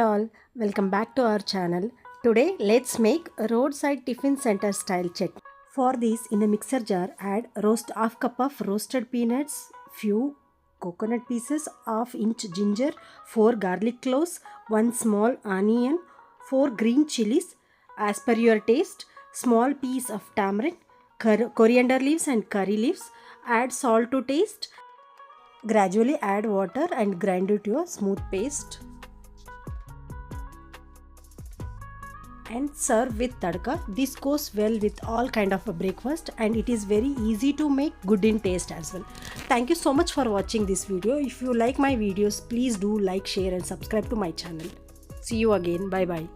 all, welcome back to our channel. Today let's make a roadside tiffin center style chutney. For this, in a mixer jar add half cup of roasted peanuts, few coconut pieces, half-inch ginger, 4 garlic cloves, 1 small onion, 4 green chilies as per your taste, small piece of tamarind, coriander leaves and curry leaves. Add salt to taste. Gradually add water and grind it to a smooth paste. And serve with tadka. This goes well with all kind of a breakfast and it is very easy to make, good in taste as well. Thank you so much for watching this video. If you like my videos, please do like, share and subscribe to my channel. See you again. Bye bye.